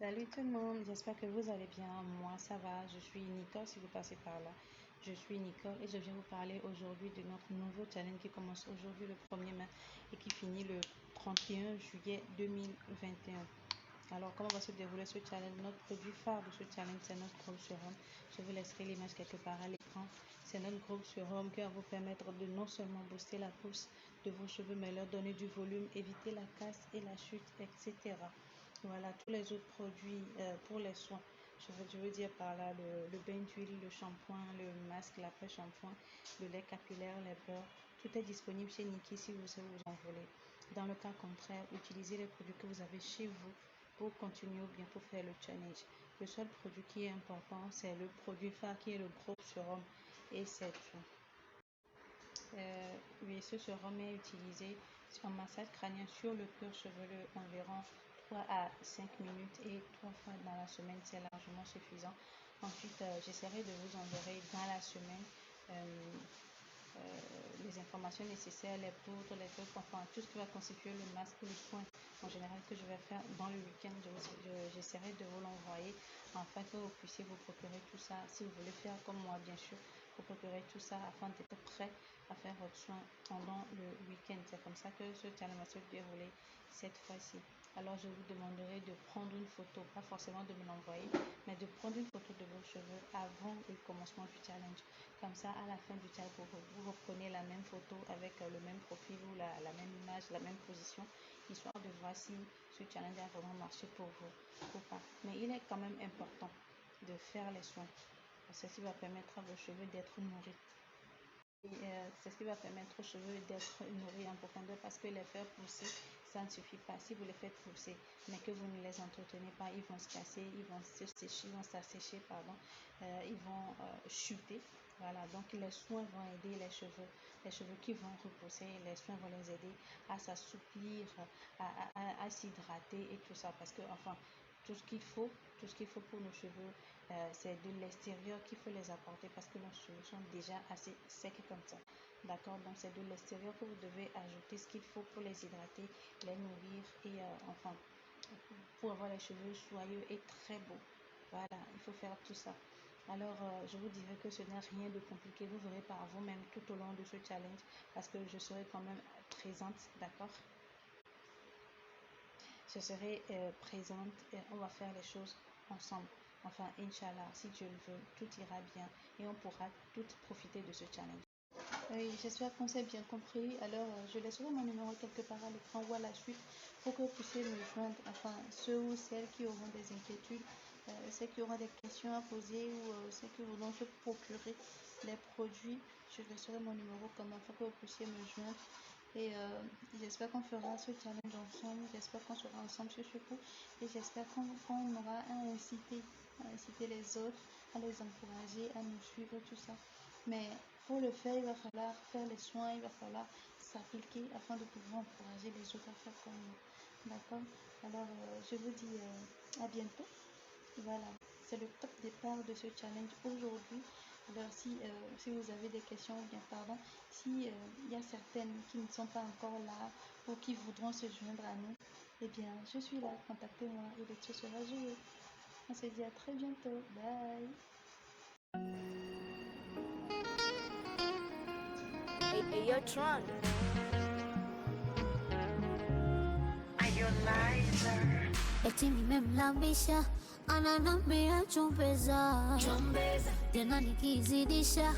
Salut tout le monde, j'espère que vous allez bien. Moi, ça va. Je suis Nicole si vous passez par là. Je suis Nicole et je viens vous parler aujourd'hui de notre nouveau challenge qui commence aujourd'hui le 1er mai et qui finit le 31 juillet 2021. Alors, comment va se dérouler ce challenge? Notre produit phare de ce challenge, c'est notre groupe sérum. Je vous laisserai l'image quelque part à l'écran. C'est notre groupe sérum qui va vous permettre de non seulement booster la pousse de vos cheveux, mais leur donner du volume, éviter la casse et la chute, etc. Voilà, tous les autres produits pour les soins. Je veux dire par là le bain d'huile, le shampoing, le masque, l'après-shampoing, le lait capillaire, les beurres. Tout est disponible chez Niki si vous en voulez. Dans le cas contraire, utilisez les produits que vous avez chez vous pour continuer ou bien pour faire le challenge. Le seul produit qui est important, c'est le produit phare qui est le gros sérum et c'est tout. Oui, ce sérum est utilisé en massage crânien sur le cuir chevelu environ 3 à 5 minutes et 3 fois dans la semaine, c'est largement suffisant. Ensuite, j'essaierai de vous enverrer dans la semaine les informations nécessaires, les poudres, les trucs, enfin tout ce qui va constituer le masque, le soin en général que je vais faire dans le week-end. J'essaierai de vous l'envoyer afin que vous puissiez vous procurer tout ça. Si vous voulez faire comme moi, bien sûr, vous procurer tout ça afin d'être prêt à faire votre soin pendant le week-end. C'est comme ça que ce challenge va se dérouler cette fois-ci. Alors je vous demanderai de prendre une photo, pas forcément de me l'envoyer, mais de prendre une photo de vos cheveux avant le commencement du challenge. Comme ça, à la fin du challenge, vous reprenez la même photo avec le même profil ou la même image, la même position, histoire de voir si ce challenge a vraiment marché pour vous ou pas. Mais il est quand même important de faire les soins. Ceci va permettre à vos cheveux d'être nourris. C'est ce qui va permettre aux cheveux d'être nourris en profondeur, parce que les faire pousser, ça ne suffit pas. Si vous les faites pousser, mais que vous ne les entretenez pas, ils vont se casser, ils vont se sécher, ils vont s'assécher, pardon, ils vont chuter. Voilà, donc les soins vont aider les cheveux qui vont repousser, les soins vont les aider à s'assouplir, à s'hydrater et tout ça, parce que enfin, tout ce qu'il faut pour nos cheveux, c'est de l'extérieur qu'il faut les apporter, parce que nos cheveux sont déjà assez secs comme ça. D'accord, donc c'est de l'extérieur que vous devez ajouter ce qu'il faut pour les hydrater, les nourrir et enfin pour avoir les cheveux soyeux et très beaux. Voilà, il faut faire tout ça. Alors, je vous dirais que ce n'est rien de compliqué. Vous verrez par vous-même tout au long de ce challenge, parce que je serai quand même présente, d'accord? Je serai présente et on va faire les choses ensemble. Enfin, Inch'Allah, si Dieu le veut, tout ira bien et on pourra toutes profiter de ce challenge. Oui, j'espère qu'on s'est bien compris. Alors, je laisserai mon numéro quelque part à l'écran ou à la suite pour que vous puissiez me joindre. Enfin, ceux ou celles qui auront des inquiétudes, ceux qui auront des questions à poser ou ceux qui voudront se procurer les produits, je laisserai mon numéro comme afin que vous puissiez me joindre. Et j'espère qu'on fera ce challenge ensemble. J'espère qu'on sera ensemble sur ce coup. Et j'espère qu'on aura à inciter les autres, à les encourager, à nous suivre, tout ça. Mais pour le faire, il va falloir faire les soins, il va falloir s'appliquer afin de pouvoir encourager les autres à faire comme nous. D'accord? Alors, je vous dis à bientôt. Voilà, c'est le top départ de ce challenge aujourd'hui. Alors, si vous avez des questions, bien pardon, si il y a certaines qui ne sont pas encore là ou qui voudront se joindre à nous, eh bien, je suis là, contactez-moi et le tout sera joué. On se dit à très bientôt. Bye. Hey, yo, Tron. Eti nimemlambisha ananambia chumbeza, tena nikizidisha